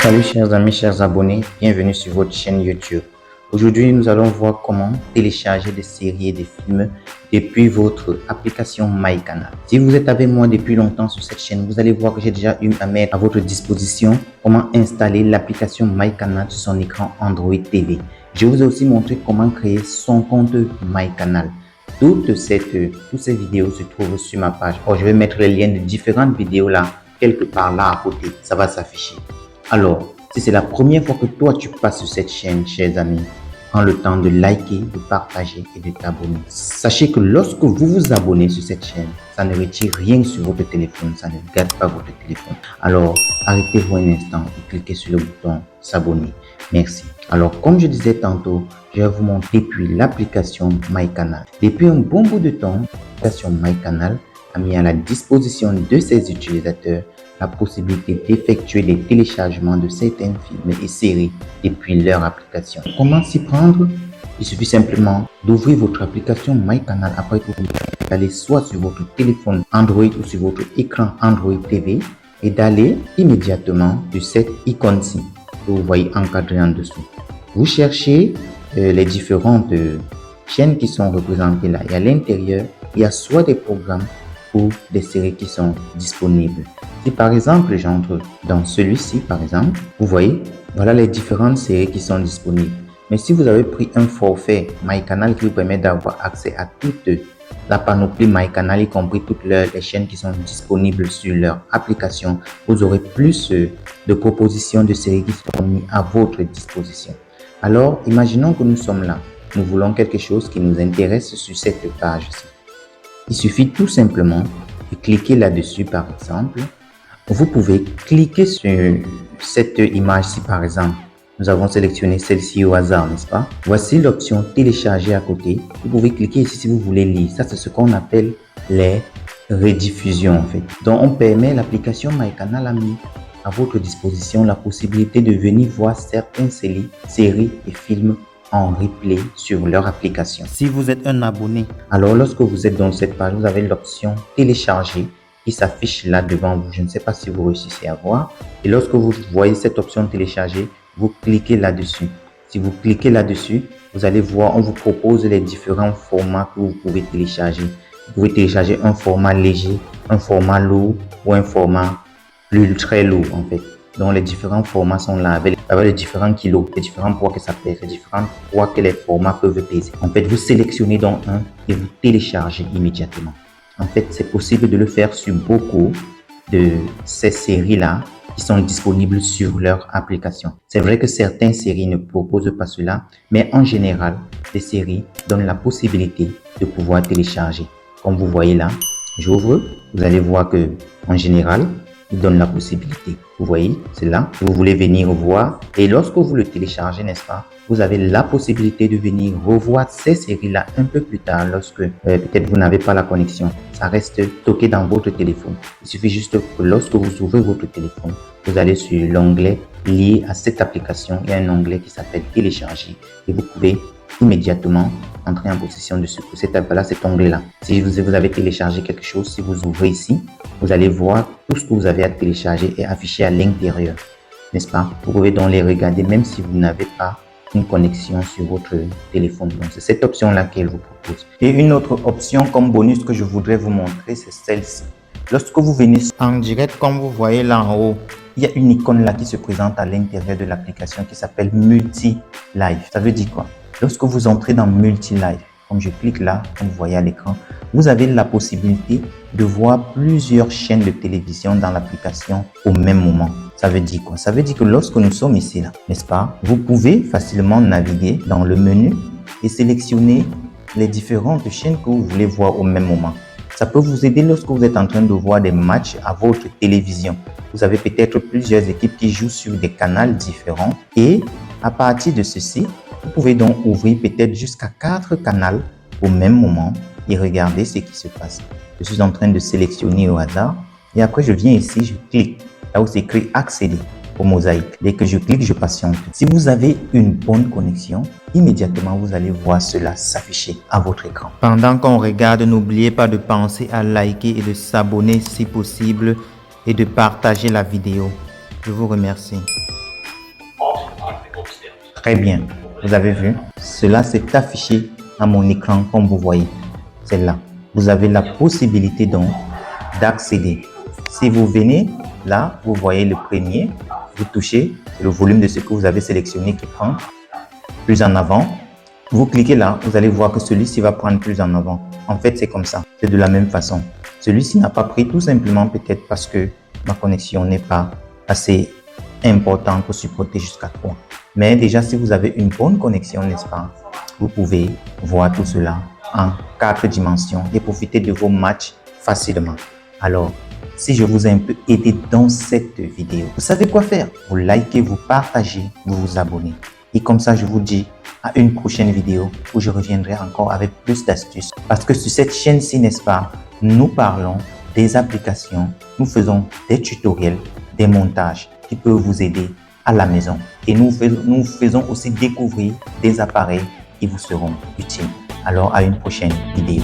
Salut chers amis, chers abonnés, bienvenue sur votre chaîne YouTube. Aujourd'hui, nous allons voir comment télécharger des séries et des films depuis votre application MyCanal. Si vous êtes avec moi depuis longtemps sur cette chaîne, vous allez voir que j'ai déjà eu à mettre à votre disposition comment installer l'application MyCanal sur son écran Android TV. Je vous ai aussi montré comment créer son compte MyCanal. Toutes ces vidéos se trouvent sur ma page. Je vais mettre les liens de différentes vidéos là, quelque part là à côté. Ça va s'afficher. Alors, si c'est la première fois que toi tu passes sur cette chaîne, chers amis, prends le temps de liker, de partager et de t'abonner. Sachez que lorsque vous vous abonnez sur cette chaîne, ça ne retire rien sur votre téléphone, ça ne gâte pas votre téléphone. Alors, arrêtez-vous un instant et cliquez sur le bouton s'abonner. Merci. Alors, comme je disais tantôt, je vais vous montrer depuis l'application MyCanal. Depuis un bon bout de temps, l'application MyCanal a mis à la disposition de ses utilisateurs la possibilité d'effectuer des téléchargements de certains films et séries depuis leur application. Comment s'y prendre? Il suffit simplement d'ouvrir votre application MyCanal. Après, vous allez soit sur votre téléphone Android ou sur votre écran Android TV et d'aller immédiatement sur cette icône-ci que vous voyez encadrée en dessous. Vous cherchez les différentes chaînes qui sont représentées là. Et à l'intérieur, il y a soit des programmes ou des séries qui sont disponibles. Si par exemple j'entre dans celui-ci par exemple, vous voyez, voilà les différentes séries qui sont disponibles. Mais si vous avez pris un forfait MyCanal qui vous permet d'avoir accès à toute la panoplie MyCanal, y compris toutes les chaînes qui sont disponibles sur leur application, vous aurez plus de propositions de séries qui seront mises à votre disposition. Alors, imaginons que nous sommes là. Nous voulons quelque chose qui nous intéresse sur cette page-ci. Il suffit tout simplement de cliquer là-dessus par exemple. Vous pouvez cliquer sur cette image-ci par exemple. Nous avons sélectionné celle-ci au hasard, n'est-ce pas? Voici l'option télécharger à côté. Vous pouvez cliquer ici si vous voulez lire. Ça, c'est ce qu'on appelle les rediffusions en fait. Donc, on permet, l'application MyCanal a mis à votre disposition la possibilité de venir voir certaines séries et films en replay sur leur application. Si vous êtes un abonné, alors lorsque vous êtes dans cette page, vous avez l'option télécharger qui s'affiche là devant vous. Je ne sais pas si vous réussissez à voir. Et lorsque vous voyez cette option télécharger, vous cliquez là-dessus. Si vous cliquez là-dessus, vous allez voir, on vous propose les différents formats que vous pouvez télécharger. Vous pouvez télécharger un format léger, un format lourd ou un format plus très lourd en fait. Donc les différents formats sont là avec les différents kilos, les différents poids que ça pèse, les différents poids que les formats peuvent peser. En fait, vous sélectionnez donc un et vous téléchargez immédiatement. En fait, c'est possible de le faire sur beaucoup de ces séries-là qui sont disponibles sur leur application. C'est vrai que certaines séries ne proposent pas cela, mais en général, les séries donnent la possibilité de pouvoir télécharger. Comme vous voyez là, j'ouvre, vous allez voir que en général, il donne la possibilité. Vous voyez, c'est là. Vous voulez venir voir. Et lorsque vous le téléchargez, n'est-ce pas, vous avez la possibilité de venir revoir ces séries-là un peu plus tard lorsque peut-être vous n'avez pas la connexion. Ça reste stocké dans votre téléphone. Il suffit juste que lorsque vous ouvrez votre téléphone, vous allez sur l'onglet lié à cette application. Il y a un onglet qui s'appelle télécharger et vous pouvez immédiatement entrer en possession de cet onglet-là. Si vous avez téléchargé quelque chose, si vous ouvrez ici, vous allez voir tout ce que vous avez à télécharger et affiché à l'intérieur, n'est-ce pas? Vous pouvez donc les regarder même si vous n'avez pas une connexion sur votre téléphone. Donc, c'est cette option-là qu'elle vous propose. Et une autre option comme bonus que je voudrais vous montrer, c'est celle-ci. Lorsque vous venez en direct, comme vous voyez là en haut, il y a une icône là qui se présente à l'intérieur de l'application qui s'appelle Multi-Live. Ça veut dire quoi? Lorsque vous entrez dans Multi-Live, comme je clique là, comme vous voyez à l'écran, vous avez la possibilité de voir plusieurs chaînes de télévision dans l'application au même moment. Ça veut dire quoi? Ça veut dire que lorsque nous sommes ici là, n'est-ce pas? Vous pouvez facilement naviguer dans le menu et sélectionner les différentes chaînes que vous voulez voir au même moment. Ça peut vous aider lorsque vous êtes en train de voir des matchs à votre télévision. Vous avez peut-être plusieurs équipes qui jouent sur des canaux différents et à partir de ceci, vous pouvez donc ouvrir peut-être jusqu'à 4 canaux au même moment et regarder ce qui se passe. Je suis en train de sélectionner au hasard et après je viens ici, je clique là où c'est écrit accéder au mosaïque. Dès que je clique, je patiente. Si vous avez une bonne connexion, immédiatement vous allez voir cela s'afficher à votre écran. Pendant qu'on regarde, n'oubliez pas de penser à liker et de s'abonner si possible et de partager la vidéo. Je vous remercie. Très bien, vous avez vu, cela s'est affiché à mon écran comme vous voyez. C'est là. Vous avez la possibilité donc d'accéder. Si vous venez là, vous voyez le premier, vous touchez, c'est le volume de ce que vous avez sélectionné qui prend plus en avant. Vous cliquez là, vous allez voir que celui-ci va prendre plus en avant. En fait, c'est comme ça, c'est de la même façon. Celui-ci n'a pas pris tout simplement peut-être parce que ma connexion n'est pas assez importante pour supporter jusqu'à 3. Mais déjà, si vous avez une bonne connexion, n'est-ce pas, vous pouvez voir tout cela en 4 dimensions et profiter de vos matchs facilement. Alors, si je vous ai un peu aidé dans cette vidéo, vous savez quoi faire? Vous likez, vous partagez, vous vous abonnez. Et comme ça, je vous dis à une prochaine vidéo où je reviendrai encore avec plus d'astuces. Parce que sur cette chaîne-ci, n'est-ce pas, nous parlons des applications, nous faisons des tutoriels, des montages qui peuvent vous aider à la maison. Et nous faisons aussi découvrir des appareils qui vous seront utiles. Alors, à une prochaine vidéo.